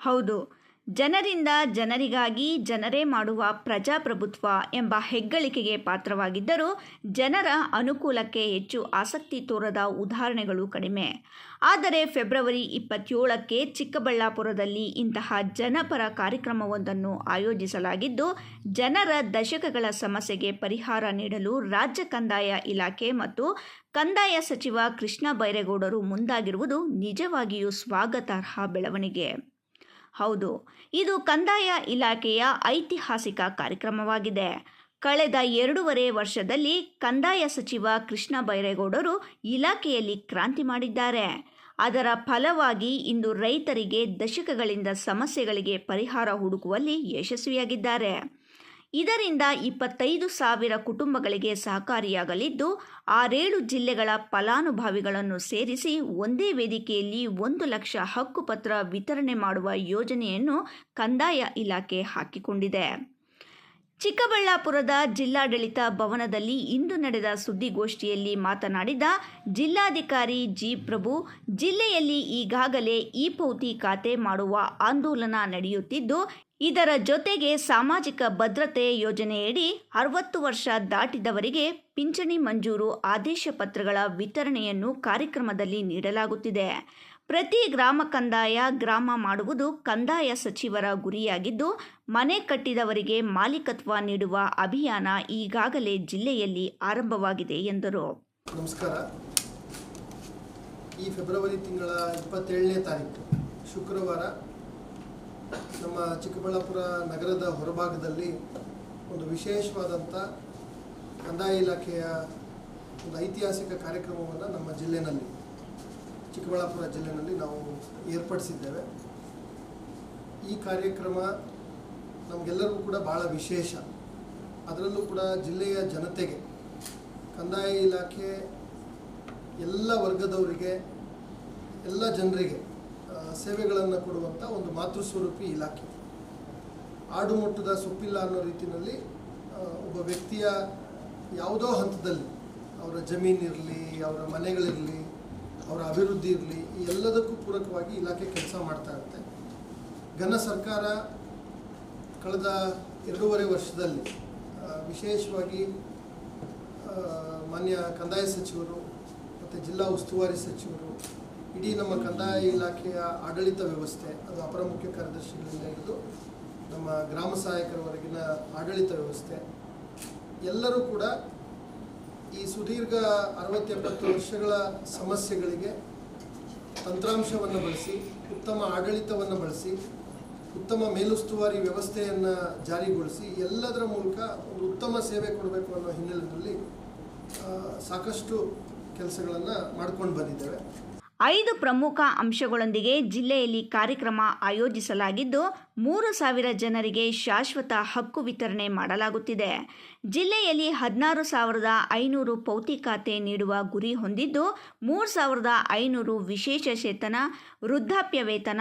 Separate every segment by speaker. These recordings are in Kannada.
Speaker 1: ಹೌದು, ಜನರಿಂದ ಜನರಿಗಾಗಿ ಜನರೇ ಮಾಡುವ ಪ್ರಜಾಪ್ರಭುತ್ವ ಎಂಬ ಹೆಗ್ಗಳಿಕೆಗೆ ಪಾತ್ರವಾಗಿದ್ದರೂ ಜನರ ಅನುಕೂಲಕ್ಕೆ ಹೆಚ್ಚು ಆಸಕ್ತಿ ತೋರದ ಉದಾಹರಣೆಗಳು ಕಡಿಮೆ. ಆದರೆ ಫೆಬ್ರವರಿ 27ಕ್ಕೆ ಚಿಕ್ಕಬಳ್ಳಾಪುರದಲ್ಲಿ ಇಂತಹ ಜನಪರ ಕಾರ್ಯಕ್ರಮವೊಂದನ್ನು ಆಯೋಜಿಸಲಾಗಿದ್ದು, ಜನರ ದಶಕಗಳ ಸಮಸ್ಯೆಗೆ ಪರಿಹಾರ ನೀಡಲು ರಾಜ್ಯ ಕಂದಾಯ ಇಲಾಖೆ ಮತ್ತು ಕಂದಾಯ ಸಚಿವ ಕೃಷ್ಣ ಬೈರೇಗೌಡರು ಮುಂದಾಗಿರುವುದು ನಿಜವಾಗಿಯೂ ಸ್ವಾಗತಾರ್ಹ ಬೆಳವಣಿಗೆ. ಹೌದು, ಇದು ಕಂದಾಯ ಇಲಾಖೆಯ ಐತಿಹಾಸಿಕ ಕಾರ್ಯಕ್ರಮವಾಗಿದೆ. ಕಳೆದ 2.5 ವರ್ಷದಲ್ಲಿ ಕಂದಾಯ ಸಚಿವ ಕೃಷ್ಣ ಬೈರೇಗೌಡರು ಇಲಾಖೆಯಲ್ಲಿ ಕ್ರಾಂತಿ ಮಾಡಿದ್ದಾರೆ. ಅದರ ಫಲವಾಗಿ ಇಂದು ರೈತರಿಗೆ ದಶಕಗಳಿಂದ ಸಮಸ್ಯೆಗಳಿಗೆ ಪರಿಹಾರ ಹುಡುಕುವಲ್ಲಿ ಯಶಸ್ವಿಯಾಗಿದ್ದಾರೆ. ಇದರಿಂದ 25,000 ಕುಟುಂಬಗಳಿಗೆ ಸಹಕಾರಿಯಾಗಲಿದ್ದು, 6-7 ಜಿಲ್ಲೆಗಳ ಫಲಾನುಭವಿಗಳನ್ನು ಸೇರಿಸಿ ಒಂದೇ ವೇದಿಕೆಯಲ್ಲಿ 1 ಲಕ್ಷ ಹಕ್ಕುಪತ್ರ ವಿತರಣೆ ಮಾಡುವ ಯೋಜನೆಯನ್ನು ಕಂದಾಯ ಇಲಾಖೆ ಹಾಕಿಕೊಂಡಿದೆ. ಚಿಕ್ಕಬಳ್ಳಾಪುರದ ಜಿಲ್ಲಾಡಳಿತ ಭವನದಲ್ಲಿ ಇಂದು ನಡೆದ ಸುದ್ದಿಗೋಷ್ಠಿಯಲ್ಲಿ ಮಾತನಾಡಿದ ಜಿಲ್ಲಾಧಿಕಾರಿ ಜಿ. ಪ್ರಭು, ಜಿಲ್ಲೆಯಲ್ಲಿ ಈಗಾಗಲೇ ಇ-ಪೌತಿ ಖಾತೆ ಮಾಡುವ ಆಂದೋಲನ ನಡೆಯುತ್ತಿದ್ದು, ಇದರ ಜೊತೆಗೆ ಸಾಮಾಜಿಕ ಭದ್ರತೆ ಯೋಜನೆಯಡಿ 60 ವರ್ಷ ದಾಟಿದವರಿಗೆ ಪಿಂಚಣಿ ಮಂಜೂರು ಆದೇಶ ಪತ್ರಗಳ ವಿತರಣೆಯನ್ನು ಕಾರ್ಯಕ್ರಮದಲ್ಲಿ ನೀಡಲಾಗುತ್ತಿದೆ. ಪ್ರತಿ ಗ್ರಾಮ ಕಂದಾಯ ಗ್ರಾಮ ಮಾಡುವುದು ಕಂದಾಯ ಸಚಿವರ ಗುರಿಯಾಗಿದ್ದು, ಮನೆ ಕಟ್ಟಿದವರಿಗೆ ಮಾಲೀಕತ್ವ ನೀಡುವ ಅಭಿಯಾನ ಈಗಾಗಲೇ ಜಿಲ್ಲೆಯಲ್ಲಿ ಆರಂಭವಾಗಿದೆ ಎಂದರು.
Speaker 2: ನಮಸ್ಕಾರ. ಈ ಫೆಬ್ರವರಿ ತಿಂಗಳ 27ನೇ ತಾರೀಕು ಶುಕ್ರವಾರ ನಮ್ಮ ಚಿಕ್ಕಬಳ್ಳಾಪುರ ನಗರದ ಹೊರಭಾಗದಲ್ಲಿ ಒಂದು ವಿಶೇಷವಾದಂಥ ಕಂದಾಯ ಇಲಾಖೆಯ ಒಂದು ಐತಿಹಾಸಿಕ ಕಾರ್ಯಕ್ರಮವನ್ನು ನಮ್ಮ ಜಿಲ್ಲೆಯಲ್ಲಿ, ಚಿಕ್ಕಬಳ್ಳಾಪುರ ಜಿಲ್ಲೆಯಲ್ಲಿ ನಾವು ಏರ್ಪಡಿಸಿದ್ದೇವೆ. ಈ ಕಾರ್ಯಕ್ರಮ ನಮಗೆಲ್ಲರಿಗೂ ಕೂಡ ಭಾಳ ವಿಶೇಷ. ಅದರಲ್ಲೂ ಕೂಡ ಜಿಲ್ಲೆಯ ಜನತೆಗೆ ಕಂದಾಯ ಇಲಾಖೆ ಎಲ್ಲ ವರ್ಗದವರಿಗೆ, ಎಲ್ಲ ಜನರಿಗೆ ಸೇವೆಗಳನ್ನು ಕೊಡುವಂಥ ಒಂದು ಮಾತೃಸ್ವರೂಪಿ ಇಲಾಖೆ. ಆಡು ಮುಟ್ಟದ ಸೊಪ್ಪಿಲ್ಲ ಅನ್ನೋ ರೀತಿಯಲ್ಲಿ ಒಬ್ಬ ವ್ಯಕ್ತಿಯ ಯಾವುದೋ ಹಂತದಲ್ಲಿ ಅವರ ಜಮೀನಿರಲಿ, ಅವರ ಮನೆಗಳಿರಲಿ, ಅವರ ಅಭಿವೃದ್ಧಿ ಇರಲಿ, ಈ ಎಲ್ಲದಕ್ಕೂ ಪೂರಕವಾಗಿ ಇಲಾಖೆ ಕೆಲಸ ಮಾಡ್ತಾ ಇರುತ್ತೆ. ಘನ ಸರ್ಕಾರ ಕಳೆದ 2.5 ವರ್ಷದಲ್ಲಿ ವಿಶೇಷವಾಗಿ ಮಾನ್ಯ ಕಂದಾಯ ಸಚಿವರು ಮತ್ತು ಜಿಲ್ಲಾ ಉಸ್ತುವಾರಿ ಸಚಿವರು, ಇಡೀ ನಮ್ಮ ಕಂದಾಯ ಇಲಾಖೆಯ ಆಡಳಿತ ವ್ಯವಸ್ಥೆ, ಅದು ಅಪರ ಮುಖ್ಯ ಕಾರ್ಯದರ್ಶಿಗಳಿಂದ ಹಿಡಿದು ನಮ್ಮ ಗ್ರಾಮ ಸಹಾಯಕರವರೆಗಿನ ಆಡಳಿತ ವ್ಯವಸ್ಥೆ, ಎಲ್ಲರೂ ಕೂಡ ಈ ಸುದೀರ್ಘ 60-70 ವರ್ಷಗಳ ಸಮಸ್ಯೆಗಳಿಗೆ ತಂತ್ರಾಂಶವನ್ನು ಬಳಸಿ, ಉತ್ತಮ ಆಡಳಿತವನ್ನು ಬಳಸಿ, ಉತ್ತಮ ಮೇಲುಸ್ತುವಾರಿ ವ್ಯವಸ್ಥೆಯನ್ನು ಜಾರಿಗೊಳಿಸಿ ಎಲ್ಲದರ ಮೂಲಕ ಒಂದು ಉತ್ತಮ ಸೇವೆ ಕೊಡಬೇಕು ಅನ್ನೋ ಹಿನ್ನೆಲೆಯಲ್ಲಿ ಸಾಕಷ್ಟು ಕೆಲಸಗಳನ್ನು ಮಾಡ್ಕೊಂಡು ಬಂದಿದ್ದೇವೆ.
Speaker 1: 5 ಪ್ರಮುಖ ಅಂಶಗಳೊಂದಿಗೆ ಜಿಲ್ಲೆಯಲ್ಲಿ ಕಾರ್ಯಕ್ರಮ ಆಯೋಜಿಸಲಾಗಿದ್ದು, 3,000 ಜನರಿಗೆ ಶಾಶ್ವತ ಹಕ್ಕು ವಿತರಣೆ ಮಾಡಲಾಗುತ್ತಿದೆ. ಜಿಲ್ಲೆಯಲ್ಲಿ 16,500 ಪೌತಿ ಖಾತೆ ನೀಡುವ ಗುರಿ ಹೊಂದಿದ್ದು, 3,500 ವಿಶೇಷಚೇತನ, ವೃದ್ಧಾಪ್ಯ ವೇತನ,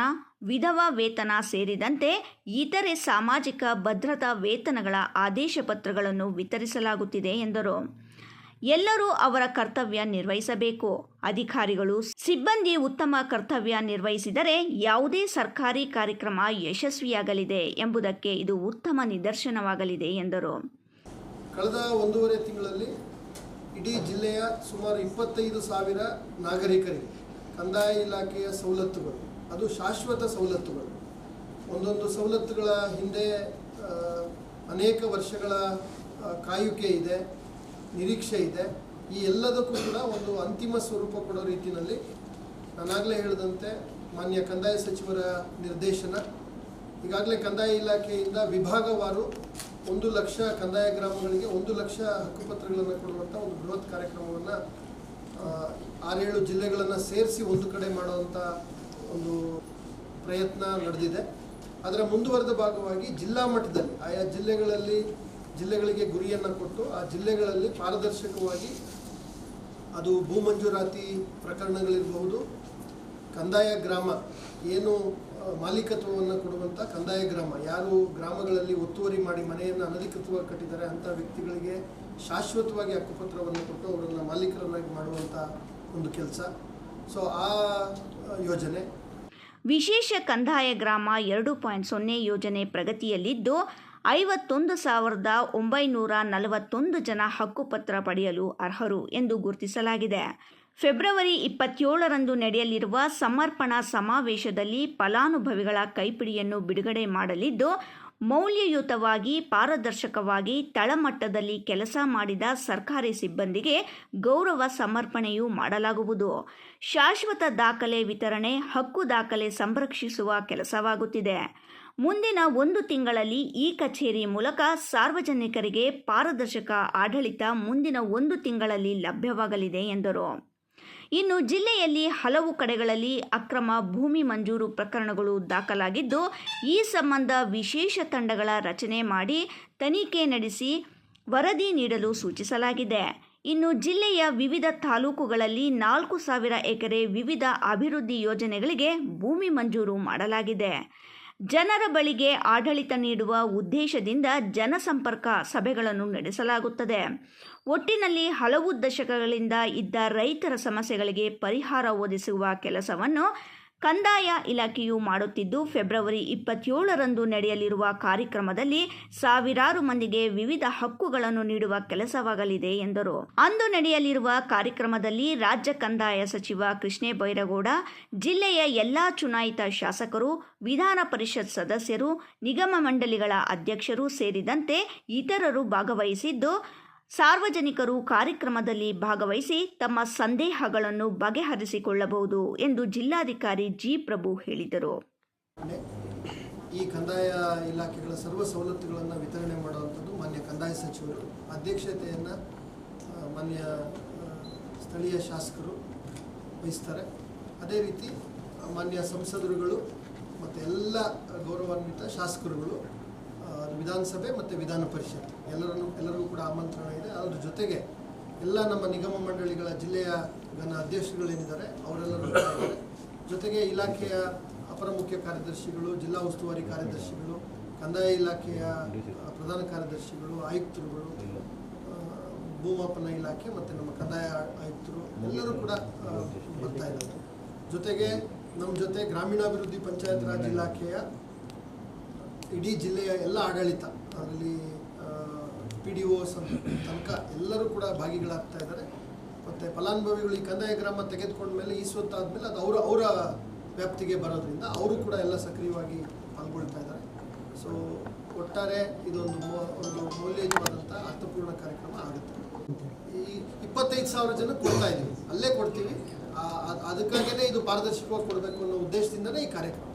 Speaker 1: ವಿಧವಾ ವೇತನ ಸೇರಿದಂತೆ ಇತರೆ ಸಾಮಾಜಿಕ ಭದ್ರತಾ ವೇತನಗಳ ಆದೇಶ ಪತ್ರಗಳನ್ನು ವಿತರಿಸಲಾಗುತ್ತಿದೆ ಎಂದರು. ಎಲ್ಲರೂ ಅವರ ಕರ್ತವ್ಯ ನಿರ್ವಹಿಸಬೇಕು. ಅಧಿಕಾರಿಗಳು, ಸಿಬ್ಬಂದಿ ಉತ್ತಮ ಕರ್ತವ್ಯ ನಿರ್ವಹಿಸಿದರೆ ಯಾವುದೇ ಸರ್ಕಾರಿ ಕಾರ್ಯಕ್ರಮ ಯಶಸ್ವಿಯಾಗಲಿದೆ ಎಂಬುದಕ್ಕೆ ಇದು ಉತ್ತಮ ನಿದರ್ಶನವಾಗಲಿದೆ ಎಂದರು.
Speaker 2: ಕಳೆದ 1.5 ತಿಂಗಳಲ್ಲಿ ಇಡೀ ಜಿಲ್ಲೆಯ ಸುಮಾರು 25,000 ನಾಗರಿಕರಿಗೆ ಕಂದಾಯ ಇಲಾಖೆಯ ಸವಲತ್ತುಗಳು, ಅದು ಶಾಶ್ವತ ಸವಲತ್ತುಗಳು, ಒಂದೊಂದು ಸವಲತ್ತುಗಳ ಹಿಂದೆ ಅನೇಕ ವರ್ಷಗಳ ಕಾಯುವಿಕೆ ಇದೆ, ನಿರೀಕ್ಷೆ ಇದೆ. ಈ ಎಲ್ಲದಕ್ಕೂ ಕೂಡ ಒಂದು ಅಂತಿಮ ಸ್ವರೂಪ ಕೊಡೋ ರೀತಿಯಲ್ಲಿ ನಾನಾಗಲೇ ಹೇಳಿದಂತೆ ಮಾನ್ಯ ಕಂದಾಯ ಸಚಿವರ ನಿರ್ದೇಶನ, ಈಗಾಗಲೇ ಕಂದಾಯ ಇಲಾಖೆಯಿಂದ ವಿಭಾಗವಾರು 1 ಲಕ್ಷ ಕಂದಾಯ ಗ್ರಾಮಗಳಿಗೆ 1 ಲಕ್ಷ ಹಕ್ಕುಪತ್ರಗಳನ್ನು ಕೊಡುವಂಥ ಒಂದು ಬೃಹತ್ ಕಾರ್ಯಕ್ರಮವನ್ನು 6-7 ಜಿಲ್ಲೆಗಳನ್ನು ಸೇರಿಸಿ ಒಂದು ಕಡೆ ಮಾಡುವಂಥ ಒಂದು ಪ್ರಯತ್ನ ನಡೆದಿದೆ. ಅದರ ಮುಂದುವರೆದ ಭಾಗವಾಗಿ ಜಿಲ್ಲಾ ಮಟ್ಟದಲ್ಲಿ ಆಯಾ ಜಿಲ್ಲೆಗಳಿಗೆ ಗುರಿಯನ್ನು ಕೊಟ್ಟು ಆ ಜಿಲ್ಲೆಗಳಲ್ಲಿ ಪಾರದರ್ಶಕವಾಗಿ ಅದು ಭೂ ಮಂಜೂರಾತಿ ಪ್ರಕರಣಗಳಿರಬಹುದು, ಕಂದಾಯ ಗ್ರಾಮ ಏನು ಮಾಲೀಕತ್ವವನ್ನು ಕೊಡುವಂಥ ಕಂದಾಯ ಗ್ರಾಮ, ಯಾರು ಗ್ರಾಮಗಳಲ್ಲಿ ಒತ್ತುವರಿ ಮಾಡಿ ಮನೆಯನ್ನು ಅನಧಿಕೃತವಾಗಿ ಕಟ್ಟಿದ್ದಾರೆ ಅಂಥ ವ್ಯಕ್ತಿಗಳಿಗೆ ಶಾಶ್ವತವಾಗಿ ಹಕ್ಕುಪತ್ರವನ್ನು ಕೊಟ್ಟು ಅವರನ್ನು ಮಾಲೀಕರನ್ನಾಗಿ ಮಾಡುವಂಥ ಒಂದು ಕೆಲಸ. ಸೊ ಆ ಯೋಜನೆ.
Speaker 1: ವಿಶೇಷ ಕಂದಾಯ ಗ್ರಾಮ 2.0 ಯೋಜನೆ ಪ್ರಗತಿಯಲ್ಲಿದ್ದು 51,941 ಜನ ಹಕ್ಕುಪತ್ರ ಪಡೆಯಲು ಅರ್ಹರು ಎಂದು ಗುರುತಿಸಲಾಗಿದೆ. ಫೆಬ್ರವರಿ 27ರಂದು ನಡೆಯಲಿರುವ ಸಮರ್ಪಣಾ ಸಮಾವೇಶದಲ್ಲಿ ಫಲಾನುಭವಿಗಳ ಕೈಪಿಡಿಯನ್ನು ಬಿಡುಗಡೆ ಮಾಡಲಿದ್ದು, ಮೌಲ್ಯಯುತವಾಗಿ ಪಾರದರ್ಶಕವಾಗಿ ತಳಮಟ್ಟದಲ್ಲಿ ಕೆಲಸ ಮಾಡಿದ ಸರ್ಕಾರಿ ಸಿಬ್ಬಂದಿಗೆ ಗೌರವ ಸಮರ್ಪಣೆಯೂ ಮಾಡಲಾಗುವುದು. ಶಾಶ್ವತ ದಾಖಲೆ ವಿತರಣೆ, ಹಕ್ಕು ದಾಖಲೆ ಸಂರಕ್ಷಿಸುವ ಕೆಲಸವಾಗುತ್ತಿದೆ. ಮುಂದಿನ 1 ತಿಂಗಳಲ್ಲಿ ಈ ಕಚೇರಿ ಮೂಲಕ ಸಾರ್ವಜನಿಕರಿಗೆ ಪಾರದರ್ಶಕ ಆಡಳಿತ ಮುಂದಿನ 1 ತಿಂಗಳಲ್ಲಿ ಲಭ್ಯವಾಗಲಿದೆ ಎಂದರು. ಇನ್ನು ಜಿಲ್ಲೆಯಲ್ಲಿ ಹಲವು ಕಡೆಗಳಲ್ಲಿ ಅಕ್ರಮ ಭೂಮಿ ಮಂಜೂರು ಪ್ರಕರಣಗಳು ದಾಖಲಾಗಿದ್ದು, ಈ ಸಂಬಂಧ ವಿಶೇಷ ತಂಡಗಳ ರಚನೆ ಮಾಡಿ ತನಿಖೆ ನಡೆಸಿ ವರದಿ ನೀಡಲು ಸೂಚಿಸಲಾಗಿದೆ. ಇನ್ನು ಜಿಲ್ಲೆಯ ವಿವಿಧ ತಾಲೂಕುಗಳಲ್ಲಿ 4,000 ಎಕರೆ ವಿವಿಧ ಅಭಿವೃದ್ಧಿ ಯೋಜನೆಗಳಿಗೆ ಭೂಮಿ ಮಂಜೂರು ಮಾಡಲಾಗಿದೆ. ಜನರ ಬಳಿಗೆ ಆಡಳಿತ ನೀಡುವ ಉದ್ದೇಶದಿಂದ ಜನಸಂಪರ್ಕ ಸಭೆಗಳನ್ನು ನಡೆಸಲಾಗುತ್ತದೆ. ಒಟ್ಟಿನಲ್ಲಿ ಹಲವು ದಶಕಗಳಿಂದ ಇದ್ದ ರೈತರ ಸಮಸ್ಯೆಗಳಿಗೆ ಪರಿಹಾರ ಒದಗಿಸುವ ಕೆಲಸವನ್ನು ಕಂದಾಯ ಇಲಾಖೆಯು ಮಾಡುತ್ತಿದ್ದು, ಫೆಬ್ರವರಿ 27ರಂದು ನಡೆಯಲಿರುವ ಕಾರ್ಯಕ್ರಮದಲ್ಲಿ ಸಾವಿರಾರು ಮಂದಿಗೆ ವಿವಿಧ ಹಕ್ಕುಗಳನ್ನು ನೀಡುವ ಕೆಲಸವಾಗಲಿದೆ ಎಂದರು. ಅಂದು ನಡೆಯಲಿರುವ ಕಾರ್ಯಕ್ರಮದಲ್ಲಿ ರಾಜ್ಯ ಕಂದಾಯ ಸಚಿವ ಕೃಷ್ಣೇ ಬೈರೇಗೌಡ, ಜಿಲ್ಲೆಯ ಎಲ್ಲಾ ಚುನಾಯಿತ ಶಾಸಕರು, ವಿಧಾನ ಪರಿಷತ್ ಸದಸ್ಯರು, ನಿಗಮ ಮಂಡಳಿಗಳ ಅಧ್ಯಕ್ಷರು ಸೇರಿದಂತೆ ಇತರರು ಭಾಗವಹಿಸಿದ್ದು, ಸಾರ್ವಜನಿಕರು ಕಾರ್ಯಕ್ರಮದಲ್ಲಿ ಭಾಗವಹಿಸಿ ತಮ್ಮ ಸಂದೇಹಗಳನ್ನು ಬಗೆಹರಿಸಿಕೊಳ್ಳಬಹುದು ಎಂದು ಜಿಲ್ಲಾಧಿಕಾರಿ ಜಿ. ಪ್ರಭು ಹೇಳಿದರು.
Speaker 2: ಈ ಕಂದಾಯ ಇಲಾಖೆಗಳ ಸರ್ವ ಸವಲತ್ತುಗಳನ್ನು ವಿತರಣೆ ಮಾಡುವಂಥದ್ದು ಮಾನ್ಯ ಕಂದಾಯ ಸಚಿವರು ಅಧ್ಯಕ್ಷತೆಯನ್ನು ಮಾನ್ಯ ಸ್ಥಳೀಯ ಶಾಸಕರು ವಹಿಸ್ತಾರೆ. ಅದೇ ರೀತಿ ಮಾನ್ಯ ಸಂಸದರುಗಳು ಮತ್ತು ಎಲ್ಲ ಗೌರವಾನ್ವಿತ ಶಾಸಕರುಗಳು, ವಿಧಾನಸಭೆ ಮತ್ತು ವಿಧಾನ ಪರಿಷತ್ ಎಲ್ಲರಿಗೂ ಕೂಡ ಆಮಂತ್ರಣ ಇದೆ. ಅದರ ಜೊತೆಗೆ ಎಲ್ಲ ನಮ್ಮ ನಿಗಮ ಮಂಡಳಿಗಳ ಜಿಲ್ಲೆಯ ಅಧ್ಯಕ್ಷರುಗಳೇನಿದ್ದಾರೆ ಅವರೆಲ್ಲರೂ ಇದ್ದಾರೆ. ಜೊತೆಗೆ ಇಲಾಖೆಯ ಅಪರ ಮುಖ್ಯ ಕಾರ್ಯದರ್ಶಿಗಳು, ಜಿಲ್ಲಾ ಉಸ್ತುವಾರಿ ಕಾರ್ಯದರ್ಶಿಗಳು, ಕಂದಾಯ ಇಲಾಖೆಯ ಪ್ರಧಾನ ಕಾರ್ಯದರ್ಶಿಗಳು, ಆಯುಕ್ತರುಗಳು, ಭೂಮಾಪನ ಇಲಾಖೆ ಮತ್ತು ನಮ್ಮ ಕಂದಾಯ ಆಯುಕ್ತರು ಎಲ್ಲರೂ ಕೂಡ ಬರ್ತಾ ಇದ್ದಾರೆ. ಜೊತೆಗೆ ನಮ್ಮ ಜೊತೆ ಗ್ರಾಮೀಣಾಭಿವೃದ್ಧಿ ಪಂಚಾಯತ್ ರಾಜ್ ಇಲಾಖೆಯ ಇಡೀ ಜಿಲ್ಲೆಯ ಎಲ್ಲ ಆಡಳಿತ, ಅದರಲ್ಲಿ PDO ತನಕ ಎಲ್ಲರೂ ಕೂಡ ಭಾಗಿಗಳಾಗ್ತಾ ಇದ್ದಾರೆ. ಮತ್ತು ಫಲಾನುಭವಿಗಳು ಈ ಕಂದಾಯ ಗ್ರಾಮ ತೆಗೆದುಕೊಂಡ ಮೇಲೆ ಈಸ್ವತ್ತಾದಮೇಲೆ ಅದು ಅವರ ವ್ಯಾಪ್ತಿಗೆ ಬರೋದ್ರಿಂದ ಅವರು ಕೂಡ ಎಲ್ಲ ಸಕ್ರಿಯವಾಗಿ ಪಾಲ್ಗೊಳ್ತಾ ಇದ್ದಾರೆ. ಸೊ ಒಟ್ಟಾರೆ ಇದೊಂದು ಮೌಲ್ಯಯುತವಾದಂಥ ಅರ್ಥಪೂರ್ಣ ಕಾರ್ಯಕ್ರಮ ಆಗುತ್ತೆ. ಈ 25,000 ಜನ ಕೊಡ್ತಾ ಇದ್ದೀವಿ, ಅಲ್ಲೇ ಕೊಡ್ತೀವಿ. ಅದಕ್ಕಾಗೇ ಇದು ಪಾರದರ್ಶಕವಾಗಿ ಕೊಡಬೇಕು ಅನ್ನೋ ಉದ್ದೇಶದಿಂದಲೇ ಈ ಕಾರ್ಯಕ್ರಮ.